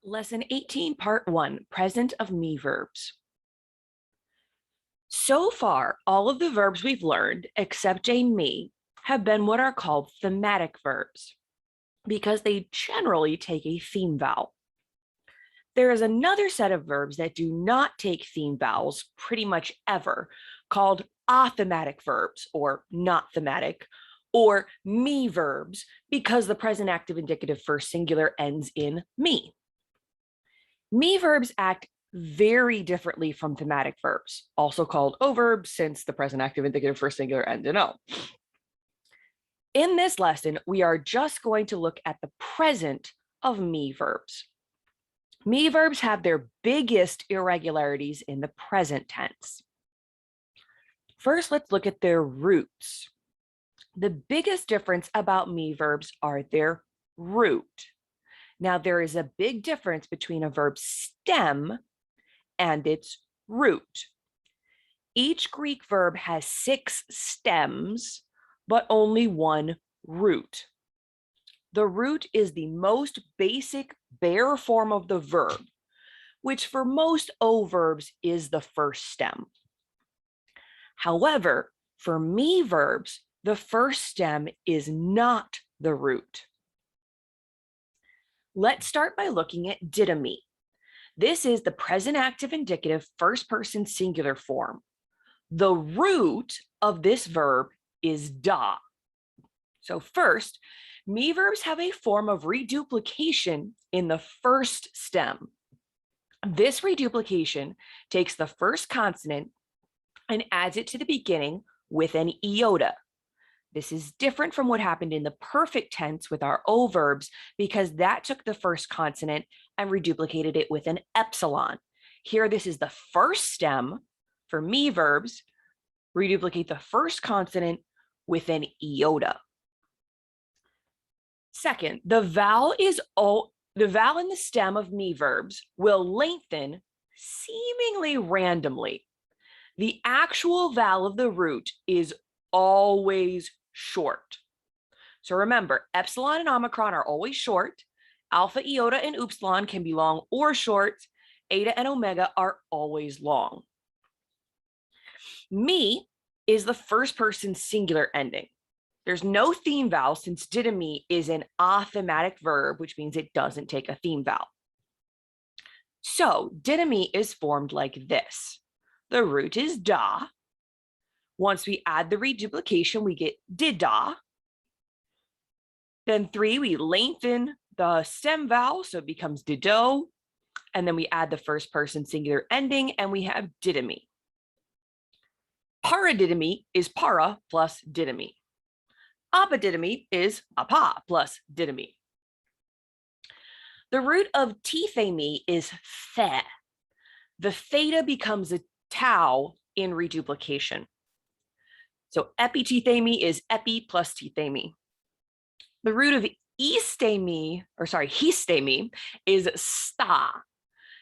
Lesson 18, Part 1, Present of Me verbs. So far, all of the verbs we've learned, except Jane me, have been what are called thematic verbs because they generally take a theme vowel. There is another set of verbs that do not take theme vowels pretty much ever, called athematic verbs or not thematic, or me verbs because the present active indicative first singular ends in me. Me verbs act very differently from thematic verbs, also called O verbs, since the present active indicative first singular ends in O. In this lesson, we are just going to look at the present of me verbs. Me verbs have their biggest irregularities in the present tense. First, let's look at their roots. The biggest difference about me verbs are their root. Now, there is a big difference between a verb's stem and its root. Each Greek verb has 6 stems, but only 1 root. The root is the most basic bare form of the verb, which for most O verbs is the first stem. However, for me verbs, the first stem is not the root. Let's start by looking at didomi. This is the present active indicative first person singular form. The root of this verb is da. So first, me verbs have a form of reduplication in the first stem. This reduplication takes the first consonant and adds it to the beginning with an iota. This is different from what happened in the perfect tense with our O verbs because that took the first consonant and reduplicated it with an epsilon. Here, this is the first stem for me verbs, reduplicate the first consonant with an iota. Second, the vowel in the stem of me verbs will lengthen seemingly randomly. The actual vowel of the root is always short. So remember, epsilon and omicron are always short. Alpha, iota, and upsilon can be long or short. Eta and omega are always long. Me is the first person singular ending. There's no theme vowel since didomi is an athematic verb, which means it doesn't take a theme vowel. So didomi is formed like this. The root is da. Once we add the reduplication, we get dida. Then 3, we lengthen the stem vowel, so it becomes dido. And then we add the first person singular ending, and we have didomi. Paradidomi is para plus didomi. Apodidomi is apa plus didomi. The root of tithemi is the. The theta becomes a tau in reduplication. So epitithemi is epi plus tithemi. The root of histemi is sta,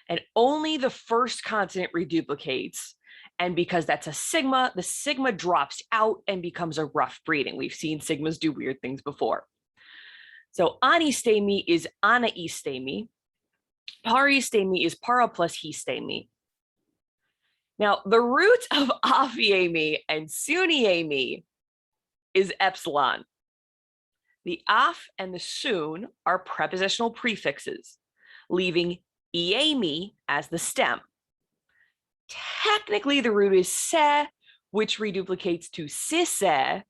and only the first consonant reduplicates. And because that's a sigma, the sigma drops out and becomes a rough breathing. We've seen sigmas do weird things before. So anistemi is anaistemi. Paristemi is para plus histemi. Now, the root of aphiemi and suniemi is epsilon. The af and the sun are prepositional prefixes, leaving iemi as the stem. Technically, the root is se, which reduplicates to sise,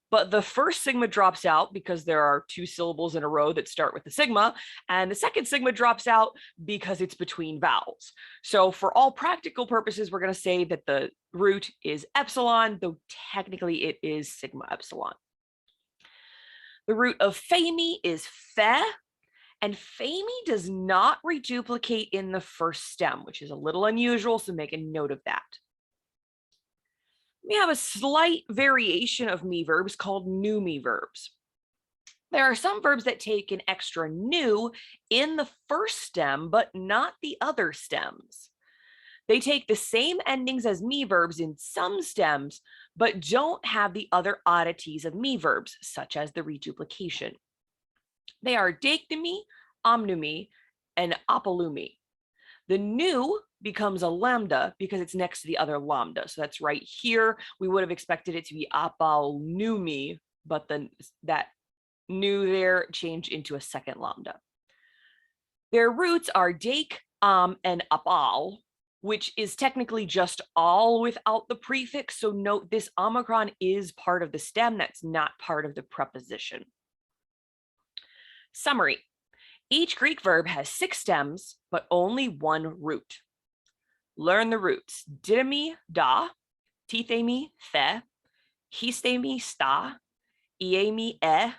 but the first sigma drops out because there are 2 syllables in a row that start with the sigma, and the second sigma drops out because it's between vowels. So for all practical purposes, we're going to say that the root is epsilon, though technically it is sigma epsilon. The root of femi is fe, and femi does not reduplicate in the first stem, which is a little unusual, so make a note of that. We have a slight variation of me verbs called Nume verbs. There are some verbs that take an extra nu in the first stem, but not the other stems. They take the same endings as me verbs in some stems, but don't have the other oddities of me verbs, such as the reduplication. They are dactymy, omnumy, and apalumi. The nu becomes a lambda because it's next to the other lambda. So that's right here. We would have expected it to be apalnumi, but then that nu there changed into a second lambda. Their roots are dake, and apal, which is technically just all without the prefix. So note this omicron is part of the stem. That's not part of the preposition. Summary. Each Greek verb has 6 stems, but only 1 root. Learn the roots. Didemi, da, tithemi, the, histemi, sta, iemi, e,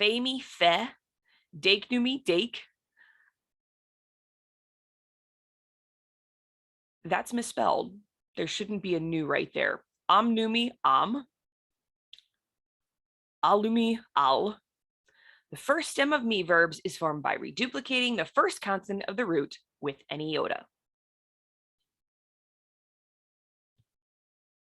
femi, fe, dakenumi, dake. That's misspelled. There shouldn't be a nu right there. Amnumi, alumi, al. The first stem of me verbs is formed by reduplicating the first consonant of the root with any iota.